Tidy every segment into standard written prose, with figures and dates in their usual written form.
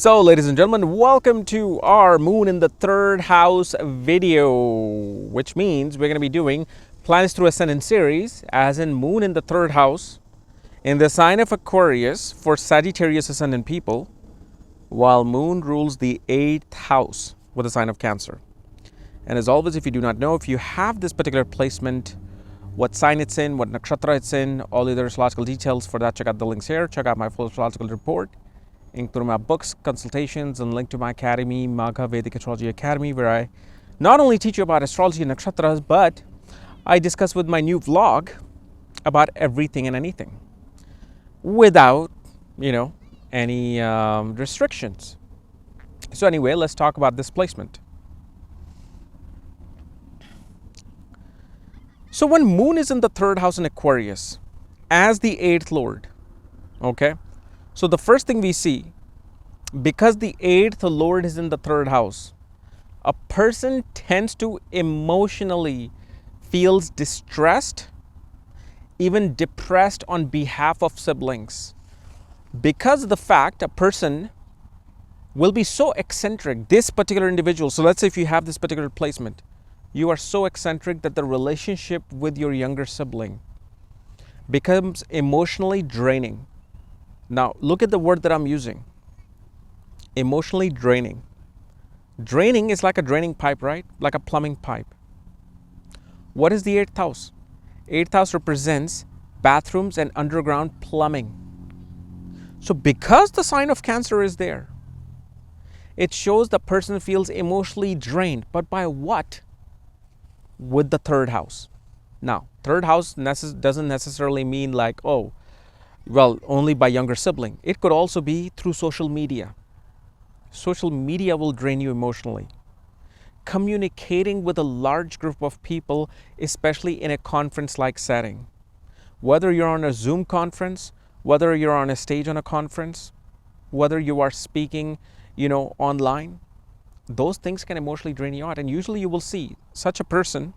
So, ladies and gentlemen, welcome to our Moon in the Third House video, which means we're going to be doing Planets through Ascendant series, as in Moon in the Third House, in the sign of Aquarius for Sagittarius Ascendant people, while Moon rules the 8th house with the sign of Cancer. And as always, if you do not know, if you have this particular placement, what sign it's in, what nakshatra it's in, all the other astrological details for that, check out the links here. Check out my full astrological report, including my books, consultations, and link to my academy, Magha Vedic Astrology Academy, where I not only teach you about astrology and nakshatras, but I discuss with my new vlog about everything and anything without, any restrictions. So anyway, let's talk about this placement. So when Moon is in the third house in Aquarius as the 8th lord, okay? So the first thing we see, because the 8th lord is in the third house, a person tends to emotionally feels distressed, even depressed on behalf of siblings. Because of the fact a person will be so eccentric, this particular individual, so let's say if you have this particular placement, you are so eccentric that the relationship with your younger sibling becomes emotionally draining. Now, look at the word that I'm using. Emotionally draining. Draining is like a draining pipe, right? Like a plumbing pipe. What is the 8th house? 8th house represents bathrooms and underground plumbing. So because the sign of Cancer is there, it shows the person feels emotionally drained. But by what? With the third house. Now, third house doesn't necessarily mean like, only by younger sibling. It could also be through social media. Social media will drain you emotionally. Communicating with a large group of people, especially in a conference-like setting. Whether you're on a Zoom conference, whether you're on a stage on a conference, whether you are speaking, online, those things can emotionally drain you out. And usually you will see such a person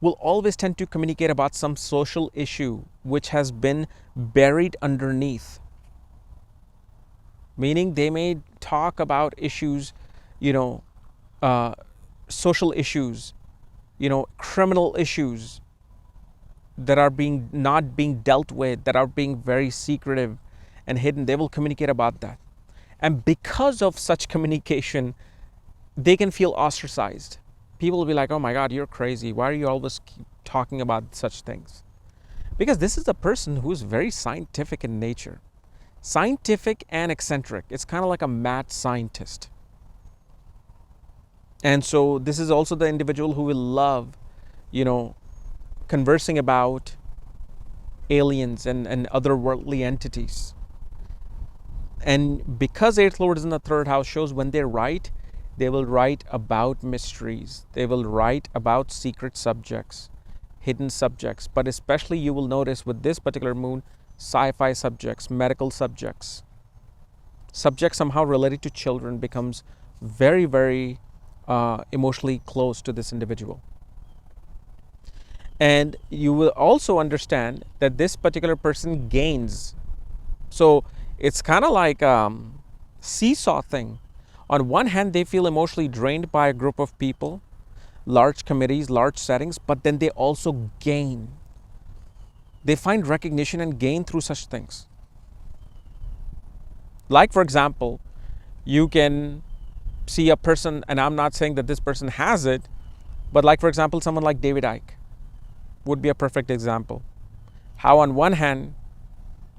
will always tend to communicate about some social issue which has been buried underneath. Meaning they may talk about issues, social issues, criminal issues that are not being dealt with, that are being very secretive and hidden. They will communicate about that. And because of such communication, they can feel ostracized. People will be like, oh my God, you're crazy. Why are you always keep talking about such things? Because this is a person who's very scientific in nature. Scientific and eccentric. It's kind of like a mad scientist. And so this is also the individual who will love, conversing about aliens and otherworldly entities. And because 8th lord is in the third house, shows when they write, they will write about mysteries. They will write about secret subjects, hidden subjects. But especially you will notice with this particular moon, sci-fi subjects, medical subjects. Subjects somehow related to children becomes very, very emotionally close to this individual. And you will also understand that this particular person gains. So it's kind of like seesaw thing. On one hand, they feel emotionally drained by a group of people, large committees, large settings, but then they also gain. They find recognition and gain through such things. Like, for example, you can see a person, and I'm not saying that this person has it, but like, for example, someone like David Icke would be a perfect example. How on one hand,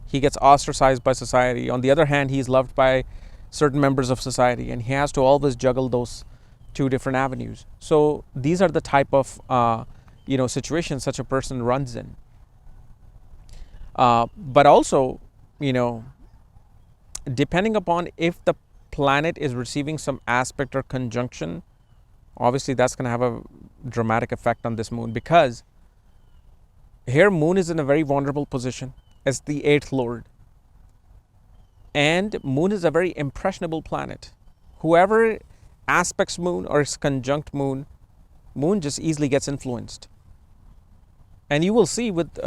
he gets ostracized by society. On the other hand, he's loved by certain members of society, and he has to always juggle those two different avenues. So these are the type of situations such a person runs in. But also, depending upon if the planet is receiving some aspect or conjunction, obviously that's going to have a dramatic effect on this moon, because here moon is in a very vulnerable position as the 8th lord. And moon is a very impressionable planet. Whoever aspects moon or is conjunct moon, moon just easily gets influenced. And you will see with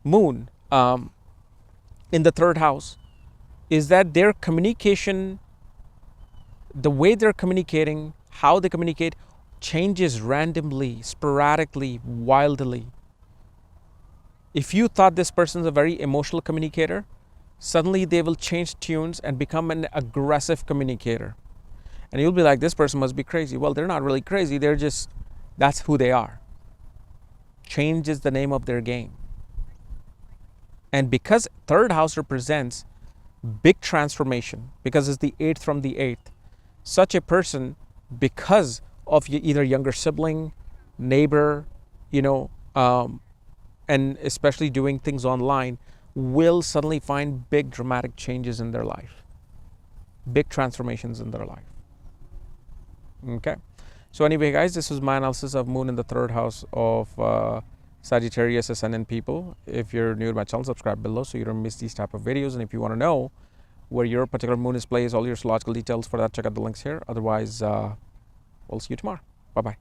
moon in the third house, is that their communication, the way they're communicating, how they communicate, changes randomly, sporadically, wildly. If you thought this person's a very emotional communicator, suddenly they will change tunes and become an aggressive communicator. And you'll be like, this person must be crazy. Well, they're not really crazy. They're just, that's who they are. Change is the name of their game. And because third house represents big transformation, because it's the eighth from the eighth, such a person, because of either younger sibling, neighbor, you know, and especially doing things online, will suddenly find big dramatic changes in their life, big transformations in their life. Okay. So anyway, guys, this was my analysis of moon in the third house of Sagittarius ascendant people. If you're new to my channel, subscribe below so you don't miss these type of videos. And if you want to know where your particular moon is placed, all your astrological details for that, check out the links here. Otherwise, we'll see you tomorrow. Bye-bye.